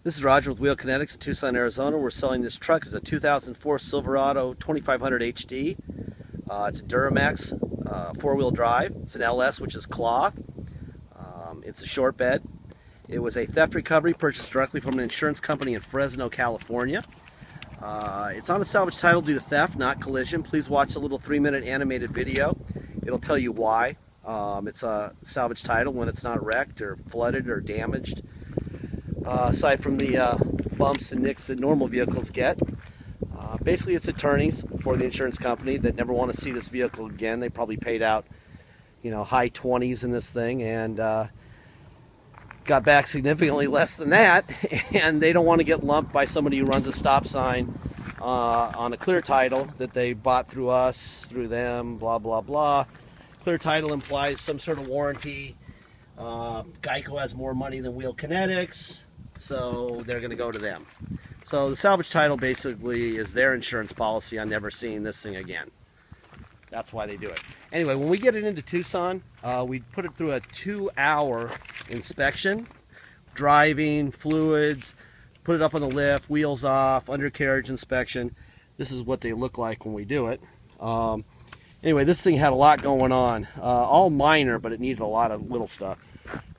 This is Roger with Wheel Kinetics in Tucson, Arizona. We're selling this truck. It's a 2004 Silverado 2500 HD. It's a Duramax four-wheel drive. It's an LS, which is cloth. It's a short bed. It was a theft recovery purchased directly from an insurance company in Fresno, California. It's on a salvage title due to theft, not collision. Please watch the little 3-minute animated video. It'll tell you why it's a salvage title when it's not wrecked or flooded or damaged. Aside from the bumps and nicks that normal vehicles get. Basically it's attorneys for the insurance company that never want to see this vehicle again. They probably paid out, high 20s in this thing and got back significantly less than that, and they don't want to get lumped by somebody who runs a stop sign on a clear title that they bought through us, through them, blah blah blah. Clear title implies some sort of warranty. Geico has more money than Wheel Kinetics, so they're going to go to them. So the salvage title basically is their insurance policy on never seeing this thing again. That's why they do it. Anyway, when we get it into Tucson, we put it through a 2-hour inspection, driving, fluids, put it up on the lift, wheels off, undercarriage inspection. This is what they look like when we do it. Anyway, this thing had a lot going on, all minor, but it needed a lot of little stuff.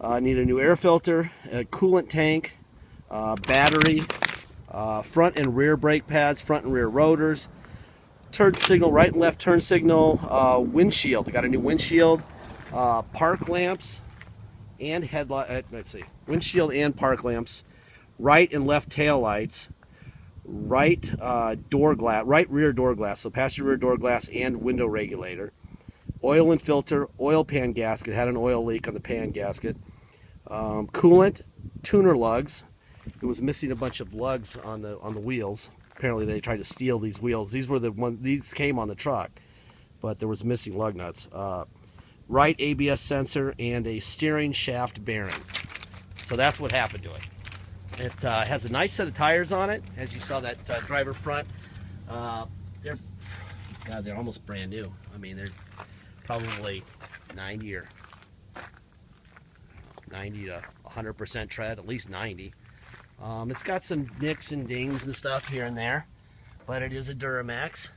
Needed a new air filter, a coolant tank, battery, front and rear brake pads, front and rear rotors, turn signal, right and left turn signal, windshield. I got a new windshield, park lamps, and headlight. Let's see, windshield and park lamps, right and left tail lights, right door glass, right rear door glass, so passenger rear door glass and window regulator. Oil and filter, oil pan gasket, had an oil leak on the pan gasket. Coolant, tuner lugs. It was missing a bunch of lugs on the wheels. Apparently they tried to steal these wheels. These were the ones, these came on the truck, but there was missing lug nuts. Right ABS sensor and a steering shaft bearing. So that's what happened to it. It has a nice set of tires on it, as you saw that driver front. They're almost brand new. I mean, they're probably 90 to 100% tread, at least 90. It's got some nicks and dings and stuff here and there, but it is a Duramax.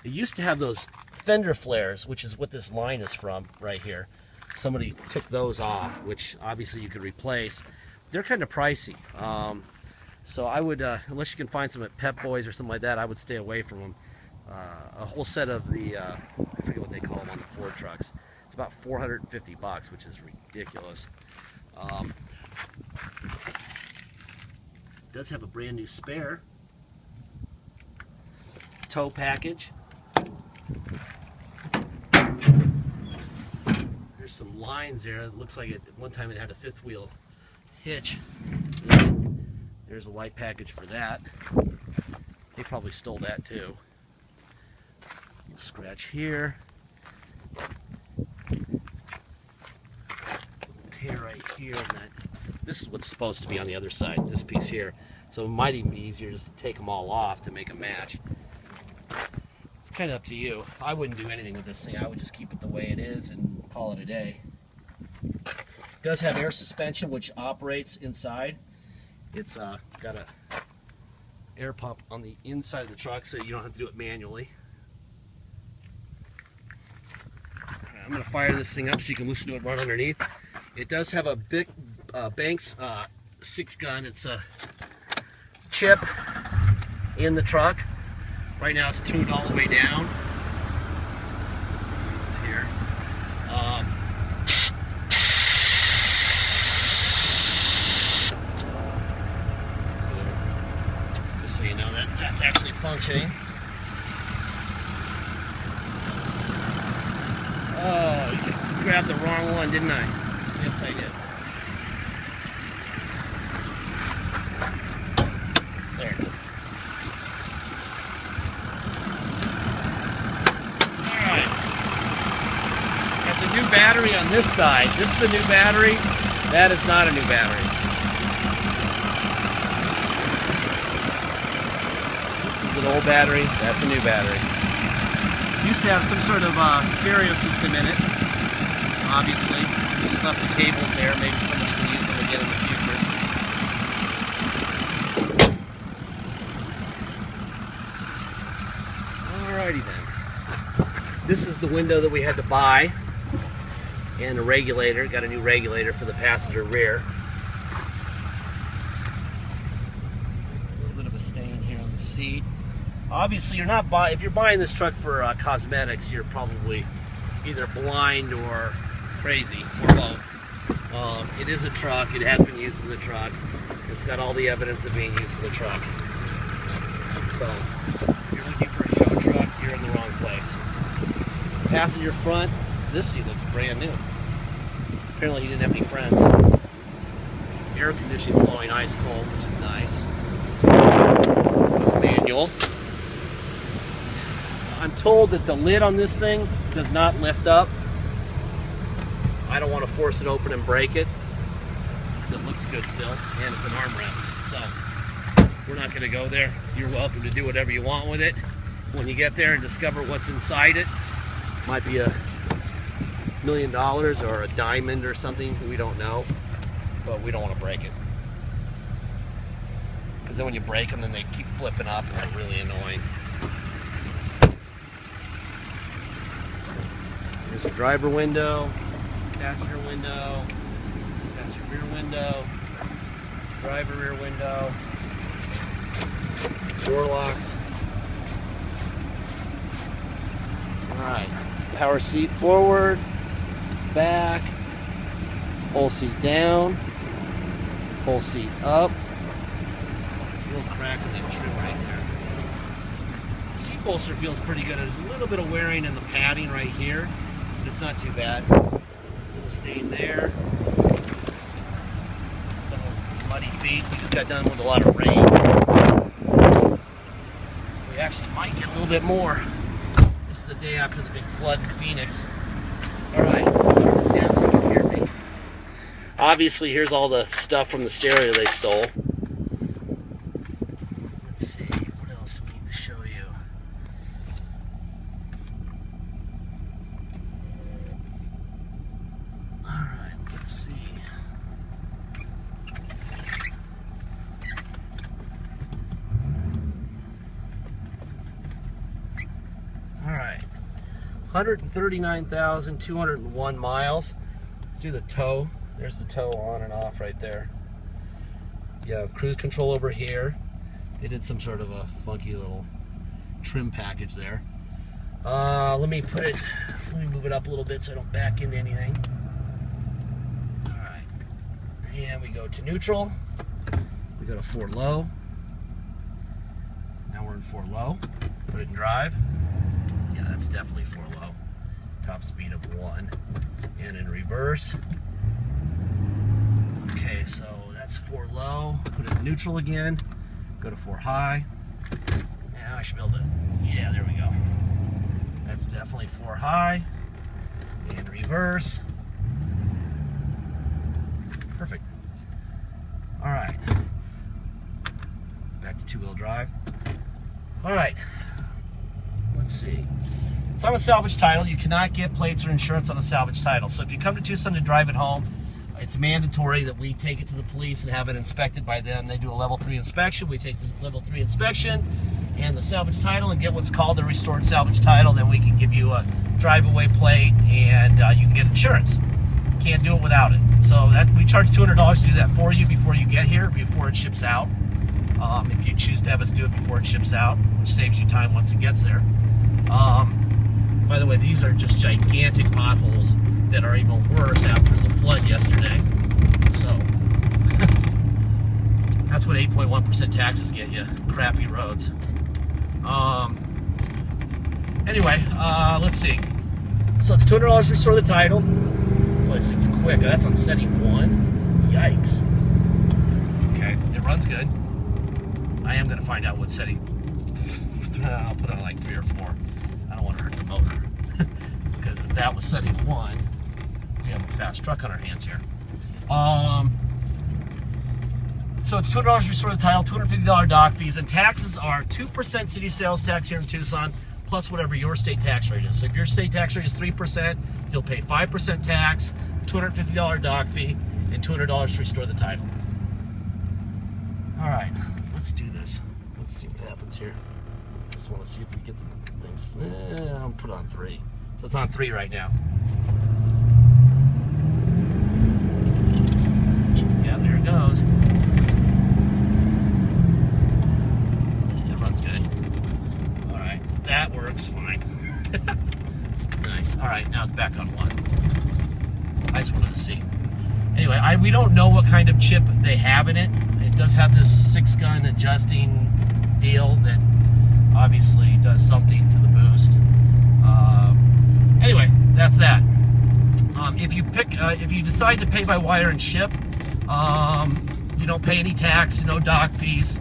It used to have those fender flares, which is what this line is from right here. Somebody took those off, which obviously you could replace. They're kind of pricey, so I would, unless you can find some at Pep Boys or something like that, I would stay away from them. A whole set of the, I forget what they call them on the Ford trucks. It's about $450, which is ridiculous. It does have a brand new spare. Tow package. There's some lines there. It looks like at one time it had a fifth wheel hitch. There's a light package for that. They probably stole that too. Scratch here. Tear right here. And that. This is what's supposed to be on the other side, this piece here. So it might even be easier just to take them all off to make a match. It's kind of up to you. I wouldn't do anything with this thing. I would just keep it the way it is and call it a day. It does have air suspension, which operates inside. It's got a air pump on the inside of the truck, so you don't have to do it manually. I'm going to fire this thing up so you can listen to it run underneath. It does have a big Banks 6-gun. It's a chip in the truck. Right now it's tuned all the way down. It's here. So, just so you know that that's actually functioning. Oh, you grabbed the wrong one, didn't I? Yes, I did. There. Alright. Got the new battery on this side. This is a new battery. That is not a new battery. This is an old battery. That's a new battery. Used to have some sort of stereo system in it, obviously. Just left the cables there, maybe somebody can use them again in the future. This is the window that we had to buy, and a regulator. Got a new regulator for the passenger rear. A little bit of a stain here on the seat. Obviously, you're not if you're buying this truck for cosmetics, you're probably either blind or crazy, or both. It is a truck. It has been used as a truck. It's got all the evidence of being used as a truck. So, if you're looking for a show truck, you're in the wrong place. Passenger front, this seat looks brand new. Apparently he didn't have any friends. Air conditioning blowing ice cold, which is nice. Manual. I'm told that the lid on this thing does not lift up. I don't want to force it open and break it. It looks good still, and it's an armrest. So, we're not going to go there. You're welcome to do whatever you want with it. When you get there and discover what's inside it, might be $1 million or a diamond or something, we don't know, but we don't want to break it. Because then when you break them, then they keep flipping up and they're really annoying. Here's a driver window, passenger window, passenger rear window, driver rear window, door locks. Alright, power seat forward, back, whole seat down, whole seat up. There's a little crack in that trim right there. The seat bolster feels pretty good. There's a little bit of wearing in the padding right here, but it's not too bad. A little stain there. Some of those muddy feet. We just got done with a lot of rain. So we actually might get a little bit more. This is the day after the big flood in Phoenix. Alright, let's turn this down so you can hear me. Obviously, here's all the stuff from the stereo they stole. Let's see, what else do we need to show you? Alright, let's see. Alright. 139,201 miles. Let's do the tow. There's the tow on and off right there. You have cruise control over here. They did some sort of a funky little trim package there. Let me move it up a little bit so I don't back into anything. Alright. And we go to neutral. We go to 4 low. Now we're in 4 low. Put it in drive. Yeah, that's definitely 4 low. Top speed of 1. And in reverse. Okay, so that's 4 low. Put it in neutral again. Go to 4 high. Now I should be able to, yeah, there we go. That's definitely 4 high. And reverse. Perfect. Alright. Back to 2-wheel drive. Alright. Let's see. It's on a salvage title. You cannot get plates or insurance on a salvage title. So if you come to Tucson to drive it home, it's mandatory that we take it to the police and have it inspected by them. They do a level 3 inspection. We take the level 3 inspection and the salvage title and get what's called a restored salvage title. Then we can give you a drive-away plate and you can get insurance. Can't do it without it. So that we charge $200 to do that for you before you get here, before it ships out. If you choose to have us do it before it ships out, which saves you time once it gets there. By the way, these are just gigantic potholes that are even worse after the flood yesterday. So, that's what 8.1% taxes get you, crappy roads. Anyway, let's see. So it's $200 to restore the title. Boy, this thing's quick. That's on setting 1. Yikes. Okay, it runs good. I am going to find out what setting. I'll put it on like 3 or 4. I don't want to hurt the motor. Because if that was setting 1, we have a fast truck on our hands here. So it's $200 to restore the title, $250 dock fees, and taxes are 2% city sales tax here in Tucson, plus whatever your state tax rate is. So if your state tax rate is 3%, you'll pay 5% tax, $250 dock fee, and $200 to restore the title. All right, let's do this. Let's see what happens here. Just want to see if we get the things. I'll put on 3. So it's on 3 right now. Yeah, there it goes. It runs good. All right, that works fine. Nice. All right, now it's back on 1. I just wanted to see. Anyway, we don't know what kind of chip they have in it. It does have this 6-gun adjusting deal that obviously does something to the boost. Anyway, that's that. If you decide to pay by wire and ship, you don't pay any tax, no dock fees.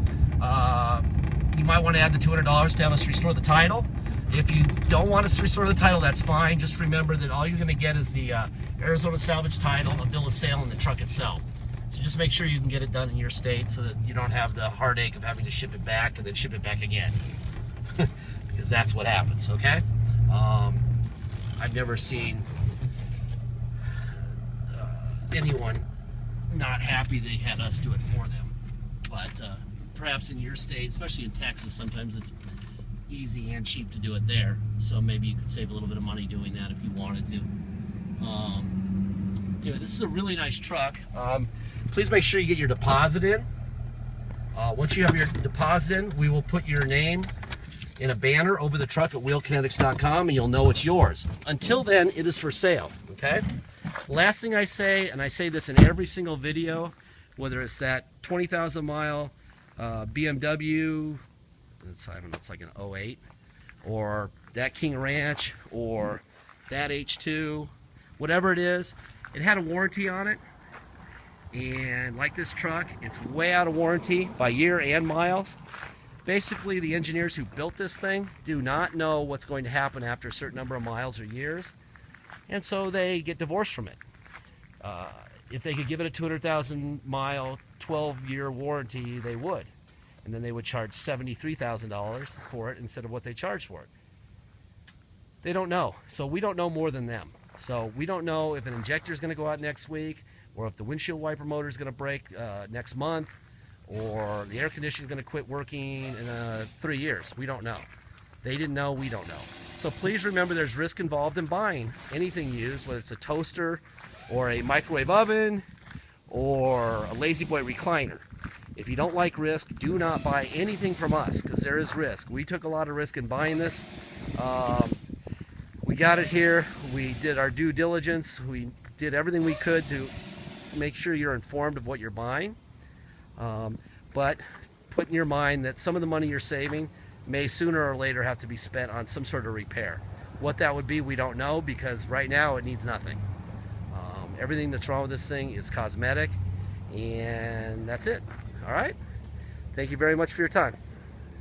You might want to add the $200 to have us restore the title. If you don't want us to restore the title, that's fine. Just remember that all you're going to get is the Arizona salvage title, a bill of sale, and the truck itself. So just make sure you can get it done in your state so that you don't have the heartache of having to ship it back and then ship it back again. Because that's what happens, okay? I've never seen anyone not happy they had us do it for them. But perhaps in your state, especially in Texas, sometimes it's easy and cheap to do it there. So maybe you could save a little bit of money doing that if you wanted to. Anyway, this is a really nice truck. Please make sure you get your deposit in. Once you have your deposit in, we will put your name in a banner over the truck at wheelkinetics.com and you'll know it's yours. Until then, it is for sale, okay? Last thing I say, and I say this in every single video, whether it's that 20,000 mile BMW, I don't know, it's like an 08, or that King Ranch, or that H2, whatever it is, it had a warranty on it. And like this truck, it's way out of warranty by year and miles. Basically, the engineers who built this thing do not know what's going to happen after a certain number of miles or years, and so they get divorced from it. If they could give it a 200,000 mile, 12-year warranty, they would. And then they would charge $73,000 for it instead of what they charged for it. They don't know, so we don't know more than them. So we don't know if an injector is going to go out next week, or if the windshield wiper motor is going to break next month, or the air conditioning is going to quit working in 3 years. We don't know. They didn't know, we don't know. So please remember there's risk involved in buying anything used, whether it's a toaster or a microwave oven or a Lazy Boy recliner. If you don't like risk, do not buy anything from us, because there is risk. We took a lot of risk in buying this. We got it here. We did our due diligence. We did everything we could to make sure you're informed of what you're buying. But put in your mind that some of the money you're saving may sooner or later have to be spent on some sort of repair. What that would be, we don't know, because right now it needs nothing. Everything that's wrong with this thing is cosmetic, and that's it. All right? Thank you very much for your time.